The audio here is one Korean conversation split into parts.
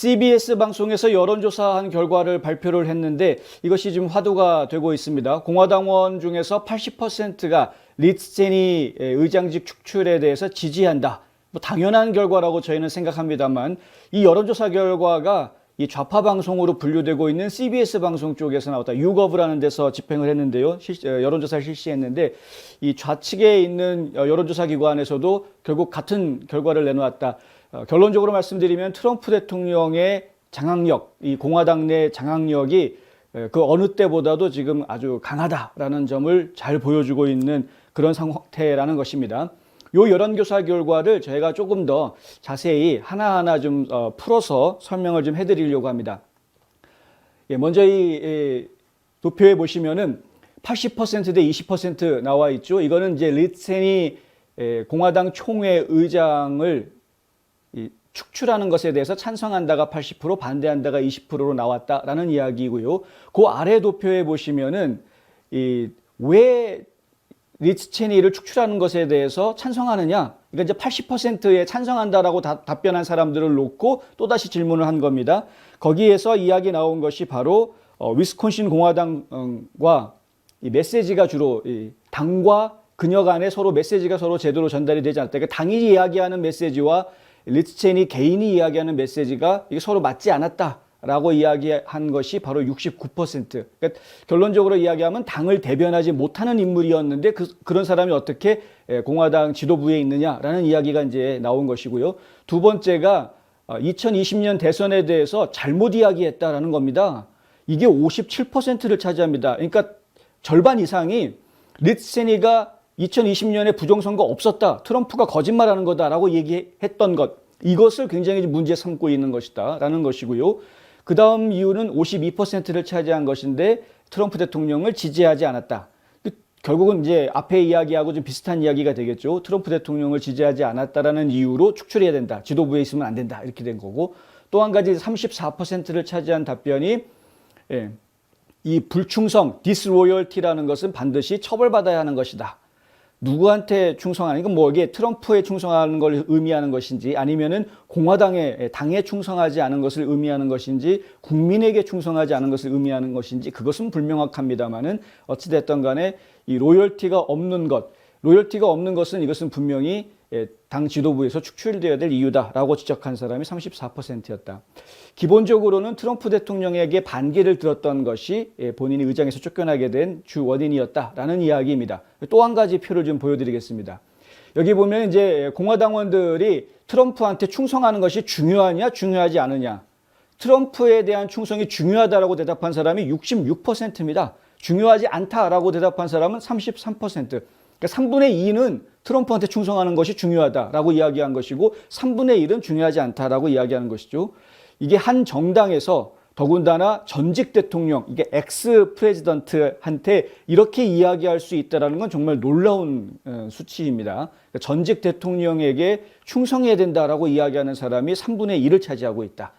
CBS 방송에서 여론조사한 결과를 발표를 했는데 이것이 지금 화두가 되고 있습니다. 공화당원 중에서 80%가 리즈 체니 의장직 축출에 대해서 지지한다. 뭐 당연한 결과라고 저희는 생각합니다만 이 여론조사 결과가 이 좌파 방송으로 분류되고 있는 CBS 방송 쪽에서 나왔다. 유거브라는 데서 집행을 했는데요. 여론조사를 실시했는데 이 좌측에 있는 여론조사 기관에서도 결국 같은 결과를 내놓았다. 결론적으로 말씀드리면 트럼프 대통령의 장악력, 이 공화당 내 장악력이 그 어느 때보다도 지금 아주 강하다라는 점을 잘 보여주고 있는 그런 상태라는 것입니다. 이 여론조사 결과를 저희가 조금 더 자세히 하나하나 좀 풀어서 설명을 좀 해드리려고 합니다. 먼저 이 도표에 보시면은 80%대 20% 나와 있죠. 이거는 이제 리즈 체니 공화당 총회 의장을 축출하는 것에 대해서 찬성한다가 80%, 반대한다가 20%로 나왔다라는 이야기고요. 그 아래 도표에 보시면은 왜 리즈 체니를 축출하는 것에 대해서 찬성하느냐? 그러니까 이제 80%에 찬성한다라고 답변한 사람들을 놓고 또다시 질문을 한 겁니다. 거기에서 이야기 나온 것이 바로 위스콘신 공화당과 이 메시지가 주로 당과 그녀 간에 서로 메시지가 서로 제대로 전달이 되지 않았다. 그러니까 당이 이야기하는 메시지와 리즈 체니 개인이 이야기하는 메시지가 이게 서로 맞지 않았다라고 이야기한 것이 바로 69%. 그러니까 결론적으로 이야기하면 당을 대변하지 못하는 인물이었는데 그런 사람이 어떻게 공화당 지도부에 있느냐라는 이야기가 이제 나온 것이고요. 두 번째가 2020년 대선에 대해서 잘못 이야기했다라는 겁니다. 이게 57%를 차지합니다. 그러니까 절반 이상이 리즈 체니가 2020년에 부정선거 없었다. 트럼프가 거짓말하는 거다라고 얘기했던 것. 이것을 굉장히 문제 삼고 있는 것이다. 라는 것이고요. 그 다음 이유는 52%를 차지한 것인데 트럼프 대통령을 지지하지 않았다. 결국은 이제 앞에 이야기하고 좀 비슷한 이야기가 되겠죠. 트럼프 대통령을 지지하지 않았다라는 이유로 축출해야 된다. 지도부에 있으면 안 된다. 이렇게 된 거고. 또 한 가지 34%를 차지한 답변이 이 불충성, 디스로열티라는 것은 반드시 처벌받아야 하는 것이다. 누구한테 충성하는, 이건 뭐 이게 트럼프에 충성하는 걸 의미하는 것인지 아니면은 공화당에, 당에 충성하지 않은 것을 의미하는 것인지 국민에게 충성하지 않은 것을 의미하는 것인지 그것은 불명확합니다만은 어찌됐든 간에 이 로열티가 없는 것은 이것은 분명히 당 지도부에서 축출되어야 될 이유다라고 지적한 사람이 34%였다. 기본적으로는 트럼프 대통령에게 반기를 들었던 것이 본인이 의장에서 쫓겨나게 된 주 원인이었다라는 이야기입니다. 또 한 가지 표를 좀 보여드리겠습니다. 여기 보면 이제 공화당원들이 트럼프한테 충성하는 것이 중요하냐, 중요하지 않느냐. 트럼프에 대한 충성이 중요하다라고 대답한 사람이 66%입니다. 중요하지 않다라고 대답한 사람은 33%. 그러니까 3분의 2는 트럼프한테 충성하는 것이 중요하다라고 이야기한 것이고 3분의 1은 중요하지 않다라고 이야기하는 것이죠. 이게 한 정당에서 더군다나 전직 대통령, 이게 엑스 프레지던트한테 이렇게 이야기할 수 있다는 건 정말 놀라운 수치입니다. 그러니까 전직 대통령에게 충성해야 된다라고 이야기하는 사람이 3분의 1을 차지하고 있다.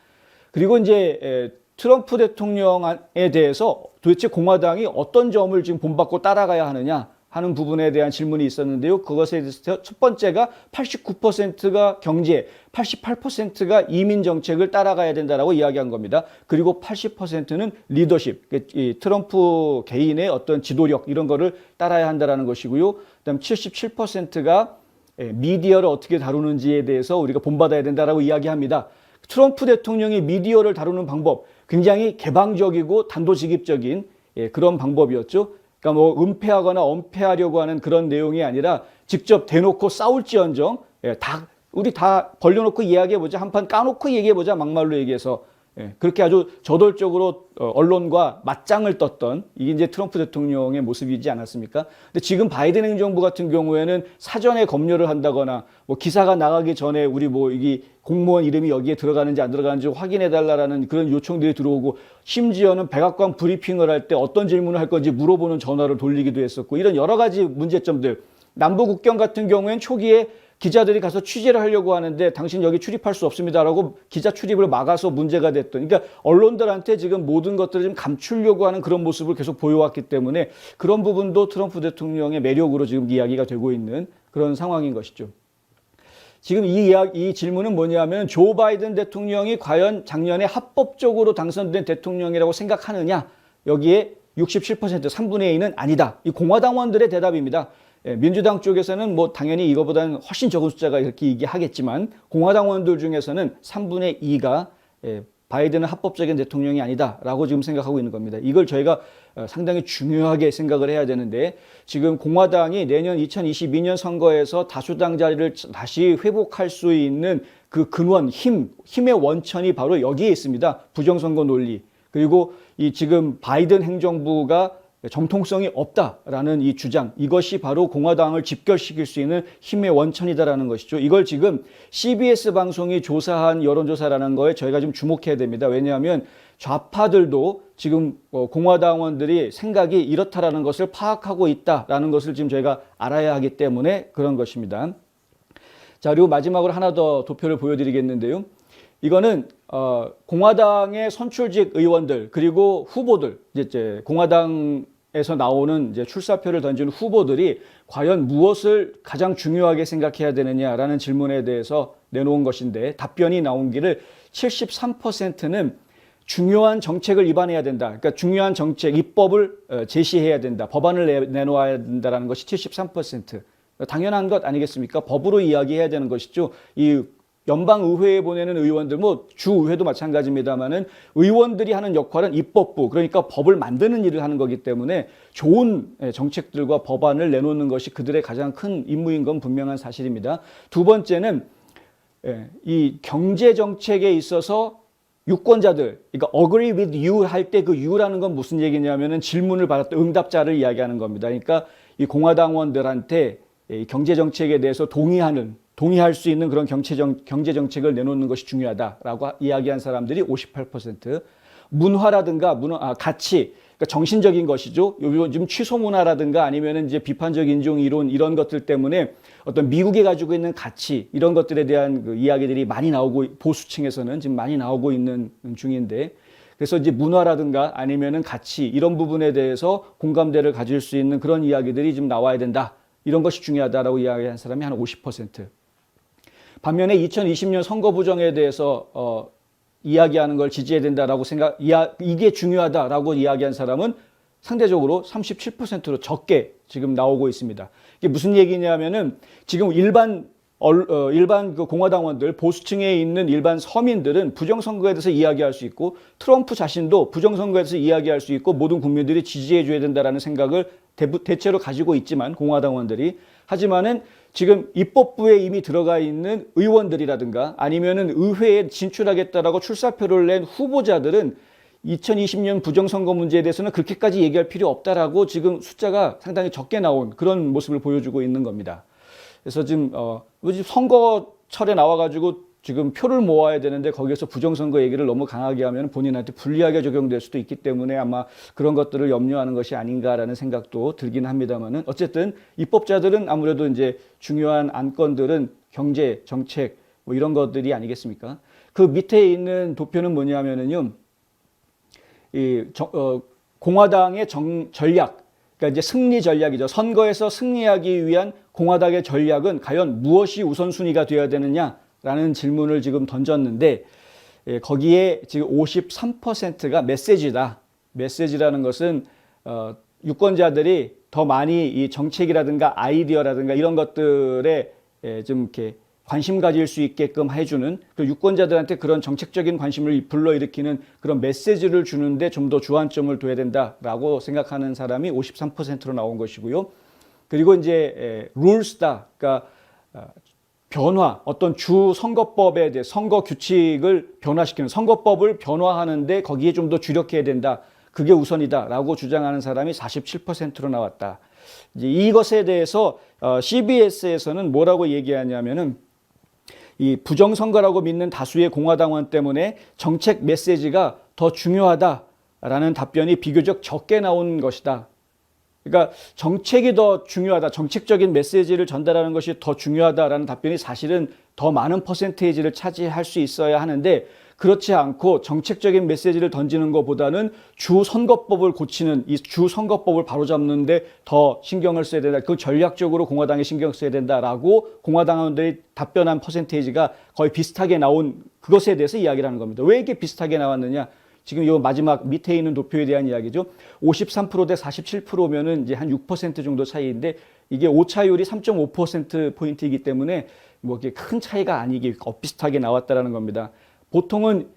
그리고 이제 트럼프 대통령에 대해서 도대체 공화당이 어떤 점을 지금 본받고 따라가야 하느냐 하는 부분에 대한 질문이 있었는데요. 그것에 대해서 첫 번째가 89%가 경제, 88%가 이민 정책을 따라가야 된다라고 이야기한 겁니다. 그리고 80%는 리더십, 이 트럼프 개인의 어떤 지도력 이런 거를 따라야 한다라는 것이고요. 그다음 77%가 미디어를 어떻게 다루는지에 대해서 우리가 본받아야 된다라고 이야기합니다. 트럼프 대통령이 미디어를 다루는 방법 굉장히 개방적이고 단도직입적인 그런 방법이었죠. 그러니까 뭐 은폐하거나 엄폐하려고 하는 그런 내용이 아니라 직접 대놓고 싸울지언정 우리 다 벌려놓고 이야기해보자, 한판 까놓고 얘기해보자, 막말로 얘기해서 그렇게 아주 저돌적으로 언론과 맞짱을 떴던 이게 이제 트럼프 대통령의 모습이지 않았습니까? 근데 지금 바이든 행정부 같은 경우에는 사전에 검열을 한다거나 뭐 기사가 나가기 전에 우리 뭐 이게 공무원 이름이 여기에 들어가는지 안 들어가는지 확인해달라는 그런 요청들이 들어오고 심지어는 백악관 브리핑을 할 때 어떤 질문을 할 건지 물어보는 전화를 돌리기도 했었고 이런 여러 가지 문제점들. 남부 국경 같은 경우엔 초기에 기자들이 가서 취재를 하려고 하는데 당신 여기 출입할 수 없습니다라고 기자 출입을 막아서 문제가 됐던. 그러니까 언론들한테 지금 모든 것들을 좀 감추려고 하는 그런 모습을 계속 보여왔기 때문에 그런 부분도 트럼프 대통령의 매력으로 지금 이야기가 되고 있는 그런 상황인 것이죠. 지금 이 질문은 뭐냐면 조 바이든 대통령이 과연 작년에 합법적으로 당선된 대통령이라고 생각하느냐? 여기에 67%, 3분의 2는 아니다. 이 공화당원들의 대답입니다. 민주당 쪽에서는 뭐 당연히 이거보다는 훨씬 적은 숫자가 이렇게 얘기하겠지만 공화당원들 중에서는 3분의 2가 바이든은 합법적인 대통령이 아니다라고 지금 생각하고 있는 겁니다. 이걸 저희가 상당히 중요하게 생각을 해야 되는데 지금 공화당이 내년 2022년 선거에서 다수당 자리를 다시 회복할 수 있는 그 근원, 힘의 원천이 바로 여기에 있습니다. 부정선거 논리. 그리고 이 지금 바이든 행정부가 정통성이 없다라는 이 주장, 이것이 바로 공화당을 집결시킬 수 있는 힘의 원천이다라는 것이죠. 이걸 지금 CBS 방송이 조사한 여론조사라는 거에 저희가 좀 주목해야 됩니다. 왜냐하면 좌파들도 지금 공화당원들이 생각이 이렇다라는 것을 파악하고 있다라는 것을 지금 저희가 알아야 하기 때문에 그런 것입니다. 자, 그리고 마지막으로 하나 더 도표를 보여드리겠는데요. 이거는 공화당의 선출직 의원들 그리고 후보들, 이제 공화당에서 나오는 이제 출사표를 던지는 후보들이 과연 무엇을 가장 중요하게 생각해야 되느냐라는 질문에 대해서 내놓은 것인데 답변이 나온 길을 73%는 중요한 정책을 입안해야 된다. 그러니까 중요한 정책, 입법을 제시해야 된다. 법안을 내놓아야 된다는 것이 73%. 당연한 것 아니겠습니까? 법으로 이야기해야 되는 것이죠. 이 연방의회에 보내는 의원들, 뭐 주의회도 마찬가지입니다만은 의원들이 하는 역할은 입법부, 그러니까 법을 만드는 일을 하는 거기 때문에 좋은 정책들과 법안을 내놓는 것이 그들의 가장 큰 임무인 건 분명한 사실입니다. 두 번째는 이 경제 정책에 있어서 유권자들, 그러니까 agree with you 할 때 그 you라는 건 무슨 얘기냐면은 질문을 받았던 응답자를 이야기하는 겁니다. 그러니까 이 공화당원들한테 경제 정책에 대해서 동의할 수 있는 그런 경제 정책을 내놓는 것이 중요하다라고 이야기한 사람들이 58%. 문화라든가 가치, 그러니까 정신적인 것이죠. 요즘 취소 문화라든가 아니면은 이제 비판적 인종 이론 이런 것들 때문에 어떤 미국이 가지고 있는 가치 이런 것들에 대한 그 이야기들이 많이 나오고 보수층에서는 지금 많이 나오고 있는 중인데 그래서 이제 문화라든가 아니면은 가치 이런 부분에 대해서 공감대를 가질 수 있는 그런 이야기들이 좀 나와야 된다. 이런 것이 중요하다라고 이야기한 사람이 한 50%. 반면에 2020년 선거 부정에 대해서 이야기하는 걸 지지해야 된다라고 이게 중요하다라고 이야기한 사람은 상대적으로 37%로 적게 지금 나오고 있습니다. 이게 무슨 얘기냐면은 지금 일반 그 공화당원들, 보수층에 있는 일반 서민들은 부정선거에 대해서 이야기할 수 있고 트럼프 자신도 부정선거에 대해서 이야기할 수 있고 모든 국민들이 지지해줘야 된다라는 생각을 대체로 가지고 있지만 공화당원들이 하지만은 지금 입법부에 이미 들어가 있는 의원들이라든가 아니면은 의회에 진출하겠다라고 출사표를 낸 후보자들은 2020년 부정선거 문제에 대해서는 그렇게까지 얘기할 필요 없다라고 지금 숫자가 상당히 적게 나온 그런 모습을 보여주고 있는 겁니다. 그래서 지금 선거철에 나와가지고 지금 표를 모아야 되는데 거기에서 부정선거 얘기를 너무 강하게 하면 본인한테 불리하게 적용될 수도 있기 때문에 아마 그런 것들을 염려하는 것이 아닌가라는 생각도 들긴 합니다만은 어쨌든 입법자들은 아무래도 이제 중요한 안건들은 경제, 정책 뭐 이런 것들이 아니겠습니까? 그 밑에 있는 도표는 뭐냐면은요, 공화당의 전략, 그러니까 이제 승리 전략이죠. 선거에서 승리하기 위한 공화당의 전략은 과연 무엇이 우선순위가 되어야 되느냐라는 질문을 지금 던졌는데 거기에 지금 53%가 메시지다. 메시지라는 것은 유권자들이 더 많이 이 정책이라든가 아이디어라든가 이런 것들에 좀 이렇게 관심 가질 수 있게끔 해주는 그 유권자들한테 그런 정책적인 관심을 불러일으키는 그런 메시지를 주는데 좀 더 주안점을 둬야 된다라고 생각하는 사람이 53%로 나온 것이고요. 그리고 이제 룰스다, 그러니까 변화, 어떤 주 선거법에 대해 선거 규칙을 변화시키는 선거법을 변화하는데 거기에 좀 더 주력해야 된다. 그게 우선이다라고 주장하는 사람이 47%로 나왔다. 이제 이것에 대해서 CBS에서는 뭐라고 얘기하냐면은 이 부정선거라고 믿는 다수의 공화당원 때문에 정책 메시지가 더 중요하다라는 답변이 비교적 적게 나온 것이다. 그러니까 정책이 더 중요하다, 정책적인 메시지를 전달하는 것이 더 중요하다라는 답변이 사실은 더 많은 퍼센테이지를 차지할 수 있어야 하는데 그렇지 않고 정책적인 메시지를 던지는 것보다는 주 선거법을 고치는, 이 주 선거법을 바로잡는데 더 신경을 써야 된다. 그 전략적으로 공화당에 신경 써야 된다라고 공화당원들이 답변한 퍼센테이지가 거의 비슷하게 나온 그것에 대해서 이야기를 하는 겁니다. 왜 이렇게 비슷하게 나왔느냐? 지금 이 마지막 밑에 있는 도표에 대한 이야기죠. 53% 대 47%면은 이제 한 6% 정도 차이인데 이게 오차율이 3.5%포인트이기 때문에 뭐 이게 큰 차이가 아니게 비슷하게 나왔다라는 겁니다. 보통은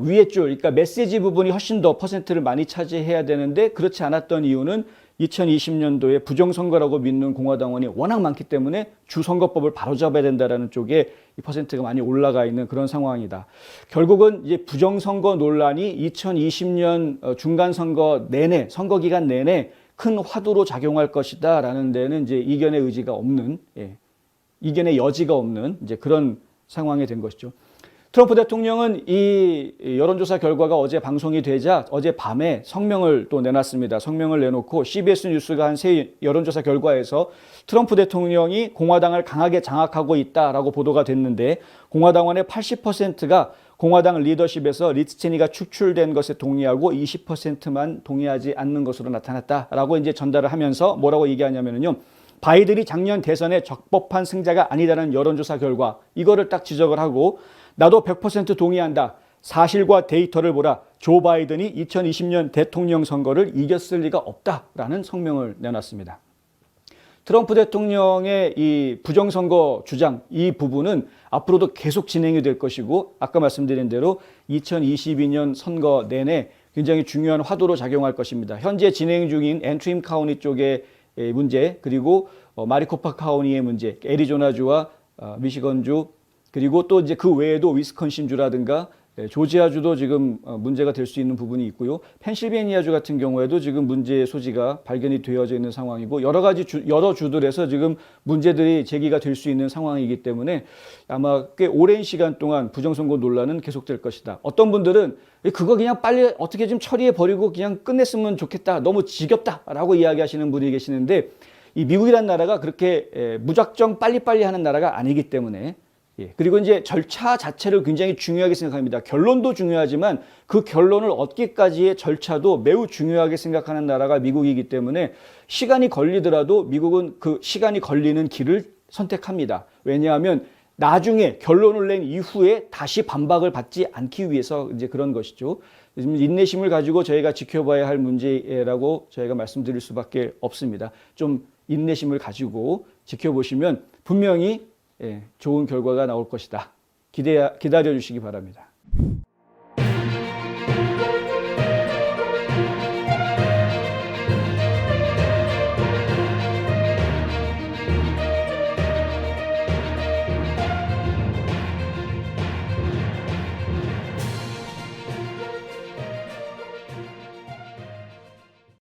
위에 줄, 그러니까 메시지 부분이 훨씬 더 퍼센트를 많이 차지해야 되는데 그렇지 않았던 이유는 2020년도에 부정선거라고 믿는 공화당원이 워낙 많기 때문에 주선거법을 바로잡아야 된다라는 쪽에 이 퍼센트가 많이 올라가 있는 그런 상황이다. 결국은 이제 부정선거 논란이 2020년 중간선거 내내, 선거 기간 내내 큰 화두로 작용할 것이다라는 데는 이제 이견의 의지가 없는, 이견의 여지가 없는 이제 그런 상황이 된 것이죠. 트럼프 대통령은 이 여론조사 결과가 어제 방송이 되자 어젯밤에 성명을 또 내놨습니다. 성명을 내놓고 CBS 뉴스가 한 새 여론조사 결과에서 트럼프 대통령이 공화당을 강하게 장악하고 있다라고 보도가 됐는데 공화당원의 80%가 공화당 리더십에서 리즈 체니가 축출된 것에 동의하고 20%만 동의하지 않는 것으로 나타났다라고 이제 전달을 하면서 뭐라고 얘기하냐면요. 바이든이 작년 대선의 적법한 승자가 아니다라는 여론조사 결과 이거를 딱 지적을 하고 나도 100% 동의한다. 사실과 데이터를 보라. 조 바이든이 2020년 대통령 선거를 이겼을 리가 없다라는 성명을 내놨습니다. 트럼프 대통령의 이 부정선거 주장 이 부분은 앞으로도 계속 진행이 될 것이고 아까 말씀드린 대로 2022년 선거 내내 굉장히 중요한 화두로 작용할 것입니다. 현재 진행 중인 앤트림 카운티 쪽의 문제 그리고 마리코파 카운티의 문제, 애리조나주와 미시건주 그리고 또 이제 그 외에도 위스콘신주라든가 조지아주도 지금 문제가 될 수 있는 부분이 있고요. 펜실베니아주 같은 경우에도 지금 문제의 소지가 발견이 되어져 있는 상황이고 여러 주들에서 지금 문제들이 제기가 될 수 있는 상황이기 때문에 아마 꽤 오랜 시간 동안 부정선거 논란은 계속될 것이다. 어떤 분들은 그거 그냥 빨리 어떻게 좀 처리해 버리고 그냥 끝냈으면 좋겠다. 너무 지겹다라고 이야기하시는 분이 계시는데 이 미국이라는 나라가 그렇게 무작정 빨리빨리 하는 나라가 아니기 때문에 그리고 이제 절차 자체를 굉장히 중요하게 생각합니다. 결론도 중요하지만 그 결론을 얻기까지의 절차도 매우 중요하게 생각하는 나라가 미국이기 때문에 시간이 걸리더라도 미국은 그 시간이 걸리는 길을 선택합니다. 왜냐하면 나중에 결론을 낸 이후에 다시 반박을 받지 않기 위해서 이제 그런 것이죠. 인내심을 가지고 저희가 지켜봐야 할 문제라고 저희가 말씀드릴 수밖에 없습니다. 좀 인내심을 가지고 지켜보시면 분명히 좋은 결과가 나올 것이다. 기다려 주시기 바랍니다.